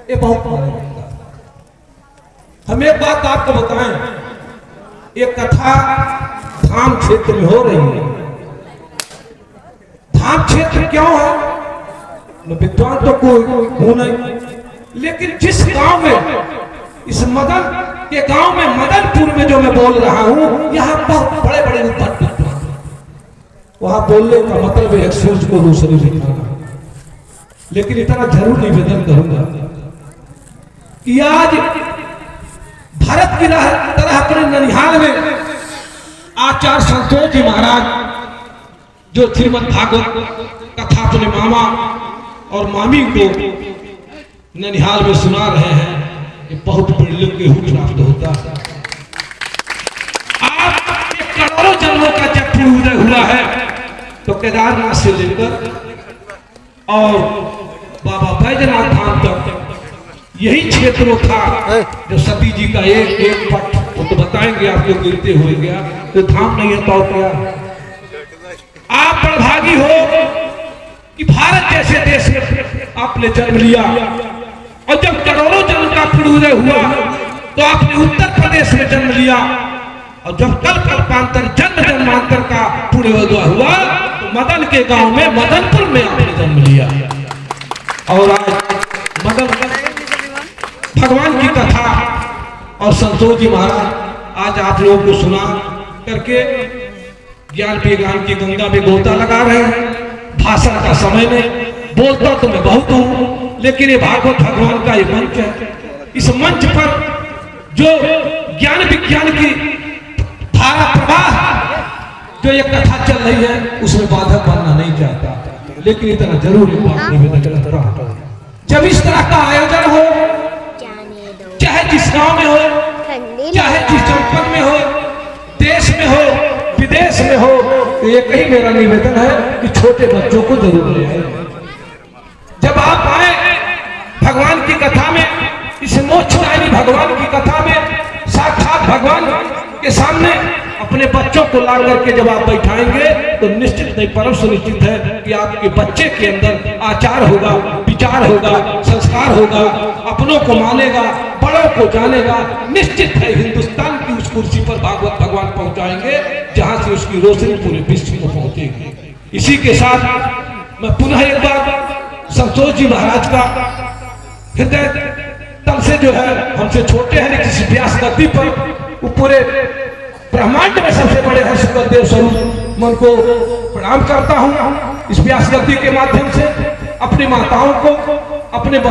ये बहुत पुरानी कथा। हम एक बात आपको बताएं, ये कथा धाम क्षेत्र में हो रही है। धाम क्षेत्र क्यों है? विद्वान तो कोई हूं नहीं, लेकिन जिस गांव में, इस मदन के गांव में, मदनपुर में जो मैं बोल रहा हूं, यहाँ बहुत बड़े बड़े विद्वान, वहां बोलने का मतलब है एक सूरज को दूसरे दिखाना। लेकिन इतना जरूर निवेदन करूंगा कि आज भारत की तरह अपने ननिहाल में आचार्य संतोष जी महाराज जो श्रीमद् भागवत कथा अपने मामा और मामी को ननिहाल में सुना रहे हैं, ये बहुत पुण्य के हूँ प्राप्त होता है। आप करोड़ों जन्मों का जब उदय हुआ है तो केदारनाथ से लेकर और बाबा बैजनाथ धाम तक यही क्षेत्र था जो सती जी का एक एक पट, वो तो बताएंगे आप लोग गिरते हुए गया, तो धाम नहीं है तो क्या। आप बड़भागी हो कि भारत जैसे देश में आपने जन्म लिया, और जब करोड़ों जन्म का उदय हुआ तो आपने उत्तर प्रदेश में जन्म लिया, और जब कल कल्पांतर जन्म जन्मांतर का पुण्योदय हुआ तो मदन के गांव में, मदनपुर में आपने जन्म लिया। और आज मदन भगवान की कथा और संतोष जी महाराज आज आप लोगों को सुना करके ज्ञान विज्ञान की गंगा में गोता लगा रहे हैं। भाषण का समय नहीं, बोलता तो मैं बहुत हूं, लेकिन ये भागवत भगवान का ये मंच है। इस मंच पर जो ज्ञान विज्ञान की धारा प्रवाह जो ये कथा चल रही है उसमें बाधक बनना नहीं चाहता, लेकिन इतना जरूर निवेदन करता हूं, जब इस तरह का आयोजन हो, चाहे जिस गांव में हो, चाहे जिस जनपद में हो, देश में हो, विदेश में हो, तो एक ही मेरा निवेदन है कि छोटे बच्चों को जरूर ले आए। जब आप आए भगवान की कथा में, इस मोक्षदायिनी भगवान की कथा में, साक्षात भगवान के सामने अपने बच्चों को ला करके जब आप बैठाएंगे तो निश्चित नहीं, परम सुनिश्चित है कि आपके बच्चे के अंदर आचार होगा, विचार होगा, संस्कार होगा, अपनों को मानेगा, बड़ों को जानेगा। निश्चित है हिंदुस्तान की उस कुर्सी पर भागवत भगवान पहुंचाएंगे जहां से उसकी रोशनी पूरे विश्व में पहुंचेगी। इसी के साथ मैं पुनः एक बार संतोष जी महाराज का हृदय तल से जो है, हमसे छोटे हैं लेकिन इस व्यास गद्दी पर वो पूरे ब्रह्मांड में सबसे बड़े हर्षवर्धन स्वरूप मन को प्रणाम करता हूं। इस व्यास गद्दी के माध्यम से अपनी माताओं को, अपने